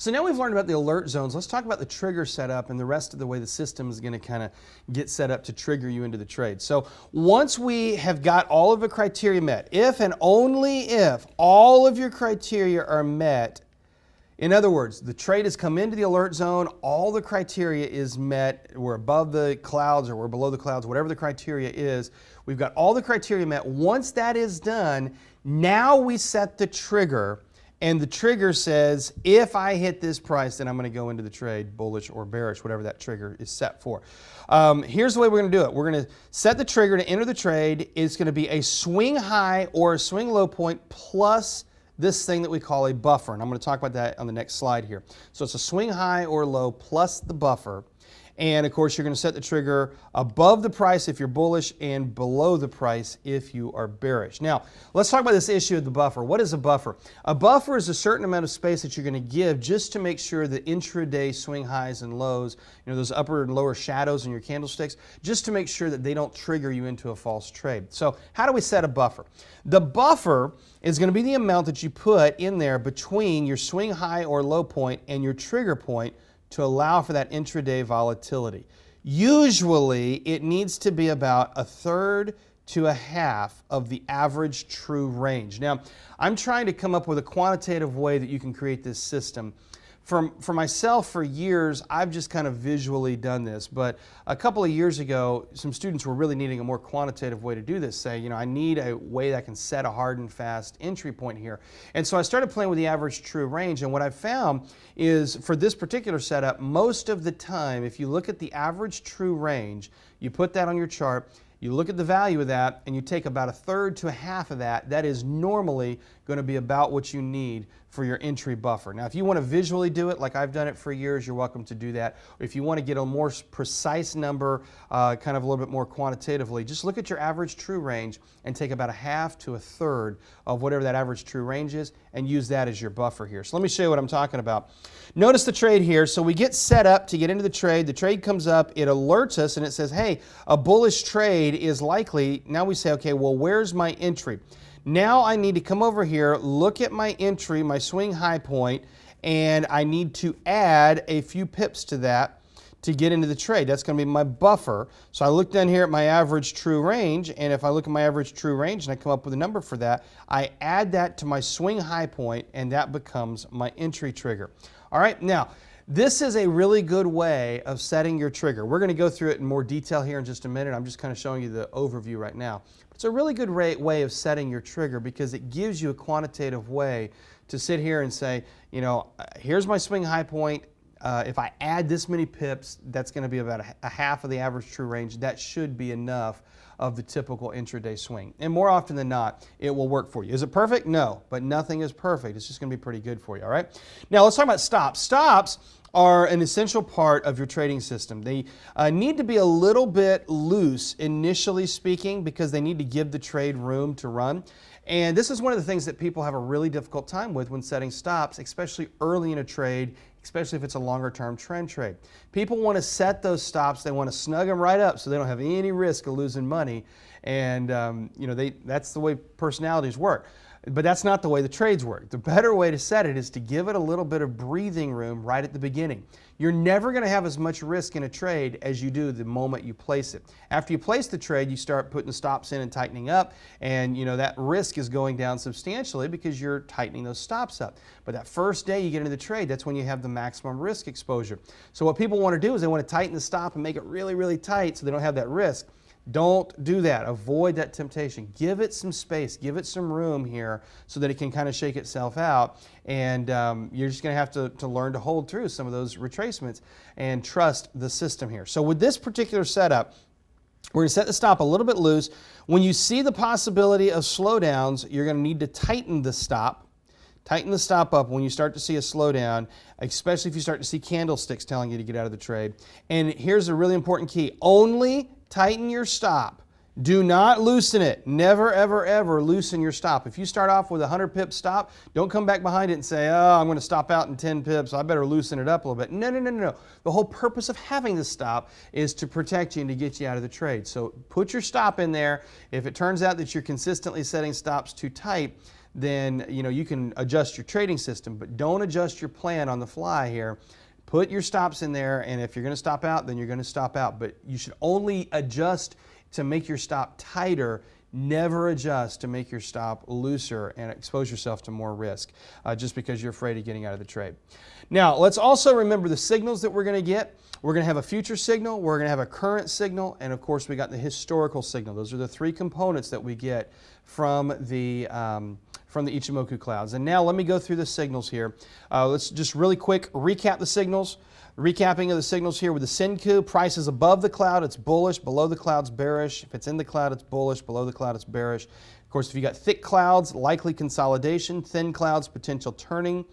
So now we've learned about the alert zones. Let's talk about the trigger setup and the rest of the way the system is going to kind of get set up to trigger you into the trade. So once we have got all of the criteria met, if and only if all of your criteria are met, in other words, the trade has come into the alert zone, all the criteria is met, we're above the clouds or we're below the clouds, whatever the criteria is, we've got all the criteria met. Once that is done, now we set the trigger, and the trigger says, if I hit this price, then I'm going to go into the trade, bullish or bearish, whatever that trigger is set for. Here's the way we're going to do it. We're going to set the trigger to enter the trade. It's going to be a swing high or a swing low point plus this thing that we call a buffer. And I'm going to talk about that on the next slide here. So it's a swing high or low plus the buffer. And of course, you're going to set the trigger above the price if you're bullish and below the price if you are bearish. Now, let's talk about this issue of the buffer. What is a buffer? A buffer is a certain amount of space that you're going to give just to make sure that intraday swing highs and lows, those upper and lower shadows in your candlesticks, just to make sure that they don't trigger you into a false trade. So how do we set a buffer? The buffer is going to be the amount that you put in there between your swing high or low point and your trigger point to allow for that intraday volatility. Usually, it needs to be about a third to a half of the average true range. Now, I'm trying to come up with a quantitative way that you can create this system. For myself, for years, I've just kind of visually done this, but a couple of years ago, some students were really needing a more quantitative way to do this. Say, I need a way that I can set a hard and fast entry point here. And so I started playing with the average true range, and what I found is for this particular setup, most of the time, if you look at the average true range, you put that on your chart, you look at the value of that, and you take about a third to a half of that. That is normally going to be about what you need for your entry buffer. Now, if you want to visually do it like I've done it for years, you're welcome to do that. Or if you want to get a more precise number, kind of a little bit more quantitatively, just look at your average true range and take about a half to a third of whatever that average true range is and use that as your buffer here. So let me show you what I'm talking about. Notice the trade here. So we get set up to get into the trade. The trade comes up. It alerts us and it says, hey, a bullish trade is likely. Now we say, okay, well, where's my entry? Now I need to come over here, look at my entry, my swing high point, and I need to add a few pips to that to get into the trade. That's going to be my buffer. So I look down here at my average true range, and if I look at my average true range and I come up with a number for that, I add that to my swing high point, and that becomes my entry trigger. All right, now, this is a really good way of setting your trigger. We're going to go through it in more detail here in just a minute. I'm just kind of showing you the overview right now. It's a really good way of setting your trigger because it gives you a quantitative way to sit here and say, here's my swing high point. If I add this many pips, that's going to be about a half of the average true range. That should be enough of the typical intraday swing. And more often than not, it will work for you. Is it perfect? No, but nothing is perfect. It's just going to be pretty good for you, all right? Now, let's talk about stops. Stops are an essential part of your trading system. They need to be a little bit loose, initially speaking, because they need to give the trade room to run. And this is one of the things that people have a really difficult time with when setting stops, especially early in a trade, especially if it's a longer term trend trade. People want to set those stops, they want to snug them right up so they don't have any risk of losing money. And that's the way personalities work. But that's not the way the trades work. The better way to set it is to give it a little bit of breathing room right at the beginning. You're never going to have as much risk in a trade as you do the moment you place it. After you place the trade, you start putting the stops in and tightening up, and that risk is going down substantially because you're tightening those stops up. But that first day you get into the trade, that's when you have the maximum risk exposure. So what people want to do is they want to tighten the stop and make it really, really tight so they don't have that risk. Don't do that. Avoid that temptation. Give it some space. Give it some room here so that it can kind of shake itself out. And you're just going to have to learn to hold through some of those retracements and trust the system here. So with this particular setup, we're going to set the stop a little bit loose. When you see the possibility of slowdowns, you're going to need to tighten the stop. Tighten the stop up when you start to see a slowdown, especially if you start to see candlesticks telling you to get out of the trade. And here's a really important key. Only tighten your stop. Do not loosen it. Never, ever, ever loosen your stop. If you start off with a 100 pip stop, don't come back behind it and say, oh, I'm going to stop out in 10 pips. I better loosen it up a little bit. No, no, no, no, no. The whole purpose of having the stop is to protect you and to get you out of the trade. So put your stop in there. If it turns out that you're consistently setting stops too tight, then you can adjust your trading system, but don't adjust your plan on the fly here. Put your stops in there, and if you're going to stop out, then you're going to stop out. But you should only adjust to make your stop tighter. Never adjust to make your stop looser and expose yourself to more risk just because you're afraid of getting out of the trade. Now, let's also remember the signals that we're going to get. We're going to have a future signal, we're going to have a current signal, and of course we got the historical signal. Those are the three components that we get from the Ichimoku clouds. And now let me go through the signals here. Let's just really quick recap the signals. Recapping of the signals here with the Senkou, price is above the cloud, it's bullish, below the cloud, it's bearish. If it's in the cloud, it's bullish, below the cloud, it's bearish. Of course, if you got thick clouds, likely consolidation, thin clouds, potential turning.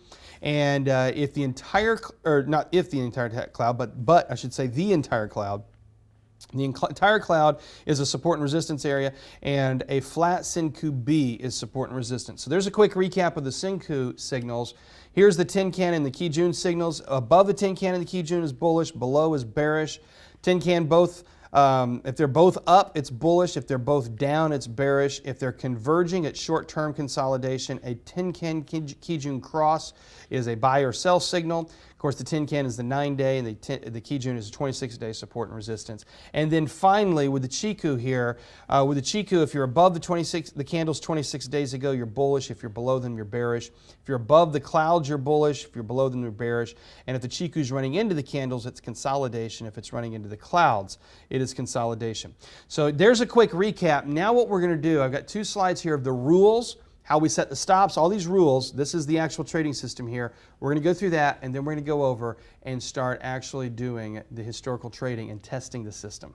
And if the entire, or not if the entire cloud, but I should say the entire cloud, the entire cloud is a support and resistance area, and a flat Senkou B is support and resistance. So there's a quick recap of the Senkou signals. Here's the Tenkan and the Kijun signals. Above the Tenkan and the Kijun is bullish, below is bearish. Tenkan both, if they're both up, it's bullish. If they're both down, it's bearish. If they're converging, it's short-term consolidation. A Tenkan Kijun cross is a buy or sell signal. Of course, the Tenkan is the 9-day, and the Kijun is a 26-day support and resistance. And then finally, with the Chikou here, with the Chikou, if you're above the candles 26 days ago, you're bullish. If you're below them, you're bearish. If you're above the clouds, you're bullish. If you're below them, you're bearish. And if the Chikou is running into the candles, it's consolidation. If it's running into the clouds, it is consolidation. So there's a quick recap. Now what we're going to do, I've got two slides here of the rules, how we set the stops, all these rules. This is the actual trading system here. We're going to go through that, and then we're going to go over and start actually doing the historical trading and testing the system.